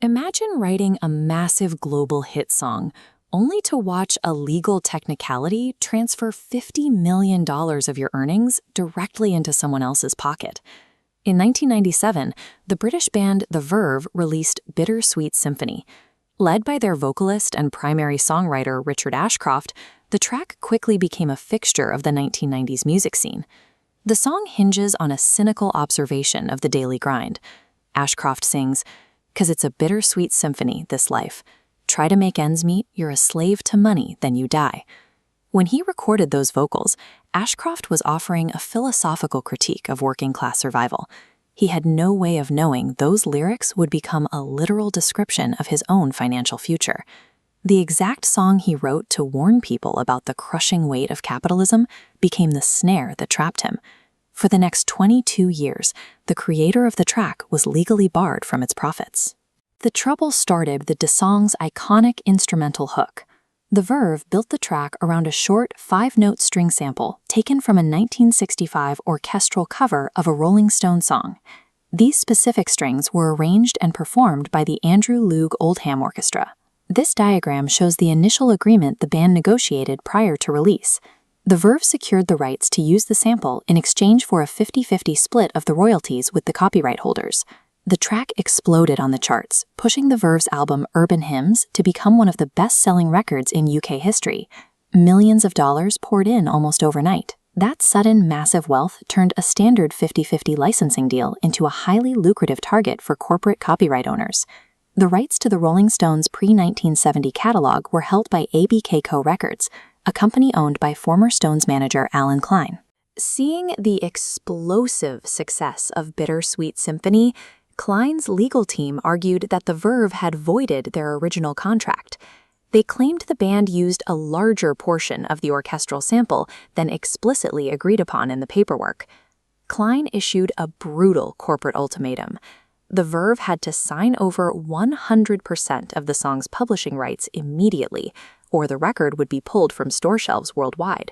Imagine writing a massive global hit song only to watch a legal technicality transfer $50 million of your earnings directly into someone else's pocket. In 1997, the British band The Verve released Bittersweet Symphony. Led by their vocalist and primary songwriter Richard Ashcroft, the track quickly became a fixture of the 1990s music scene. The song hinges on a cynical observation of the daily grind. Ashcroft sings, "'Cause it's a bittersweet symphony, this life. Try to make ends meet, you're a slave to money, then you die." When he recorded those vocals, Ashcroft was offering a philosophical critique of working-class survival. He had no way of knowing those lyrics would become a literal description of his own financial future. The exact song he wrote to warn people about the crushing weight of capitalism became the snare that trapped him. For the next 22 years, the creator of the track was legally barred from its profits. The trouble started with the song's iconic instrumental hook. The Verve built the track around a short 5-note string sample taken from a 1965 orchestral cover of a Rolling Stones song. These specific strings were arranged and performed by the Andrew Loog Oldham Orchestra. This diagram shows the initial agreement the band negotiated prior to release. The Verve secured the rights to use the sample in exchange for a 50-50 split of the royalties with the copyright holders. The track exploded on the charts, pushing the Verve's album Urban Hymns to become one of the best-selling records in UK history. Millions of dollars poured in almost overnight. That sudden massive wealth turned a standard 50-50 licensing deal into a highly lucrative target for corporate copyright owners. The rights to the Rolling Stones' pre-1970 catalog were held by ABK Records, a company owned by former Stones manager Alan Klein. Seeing the explosive success of Bittersweet Symphony, Klein's legal team argued that the Verve had voided their original contract. They claimed the band used a larger portion of the orchestral sample than explicitly agreed upon in the paperwork. Klein issued a brutal corporate ultimatum. The Verve had to sign over 100% of the song's publishing rights immediately, or the record would be pulled from store shelves worldwide.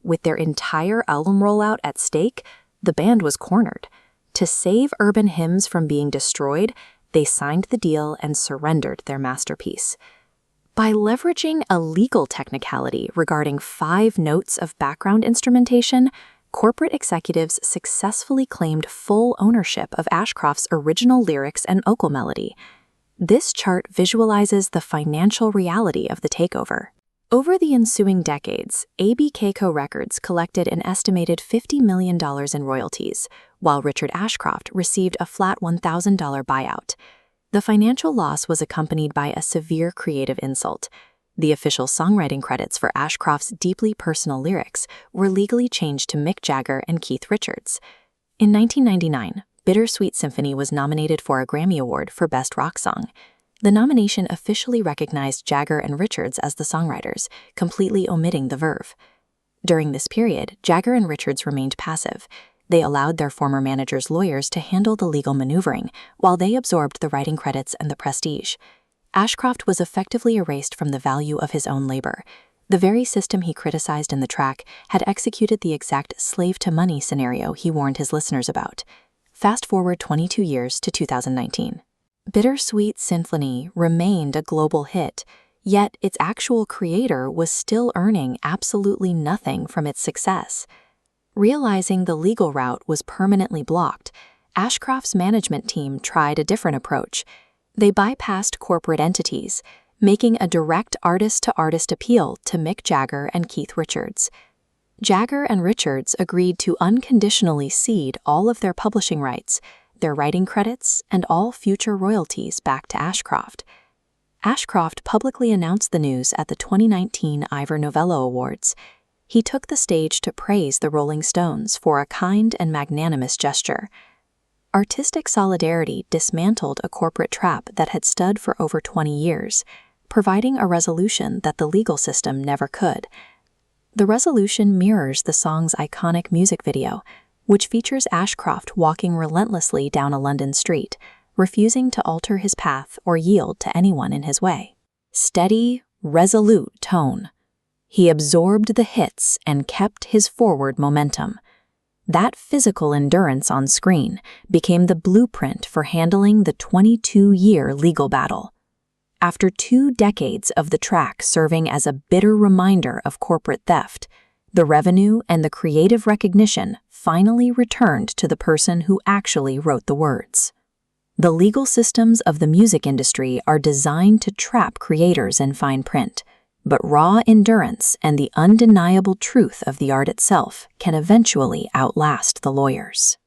With their entire album rollout at stake, the band was cornered. To save Urban Hymns from being destroyed, they signed the deal and surrendered their masterpiece. By leveraging a legal technicality regarding 5 notes of background instrumentation, corporate executives successfully claimed full ownership of Ashcroft's original lyrics and vocal melody. This chart visualizes the financial reality of the takeover. Over the ensuing decades, ABK Records collected an estimated $50 million in royalties, while Richard Ashcroft received a flat $1,000 buyout. The financial loss was accompanied by a severe creative insult. The official songwriting credits for Ashcroft's deeply personal lyrics were legally changed to Mick Jagger and Keith Richards. In 1999, Bittersweet Symphony was nominated for a Grammy Award for Best Rock Song. The nomination officially recognized Jagger and Richards as the songwriters, completely omitting the Verve. During this period, Jagger and Richards remained passive. They allowed their former manager's lawyers to handle the legal maneuvering, while they absorbed the writing credits and the prestige. Ashcroft was effectively erased from the value of his own labor. The very system he criticized in the track had executed the exact slave-to-money scenario he warned his listeners about. Fast forward 22 years to 2019. Bittersweet Symphony remained a global hit, yet its actual creator was still earning absolutely nothing from its success. Realizing the legal route was permanently blocked, Ashcroft's management team tried a different approach. They bypassed corporate entities, making a direct artist-to-artist appeal to Mick Jagger and Keith Richards. Jagger and Richards agreed to unconditionally cede all of their publishing rights, their writing credits, and all future royalties back to Ashcroft. Ashcroft publicly announced the news at the 2019 Ivor Novello Awards. He took the stage to praise the Rolling Stones for a kind and magnanimous gesture. Artistic solidarity dismantled a corporate trap that had stood for over 20 years, providing a resolution that the legal system never could. The resolution mirrors the song's iconic music video, which features Ashcroft walking relentlessly down a London street, refusing to alter his path or yield to anyone in his way. Steady, resolute tone. He absorbed the hits and kept his forward momentum. That physical endurance on screen became the blueprint for handling the 22-year legal battle. After 2 decades of the track serving as a bitter reminder of corporate theft, the revenue and the creative recognition finally returned to the person who actually wrote the words. The legal systems of the music industry are designed to trap creators in fine print, but raw endurance and the undeniable truth of the art itself can eventually outlast the lawyers.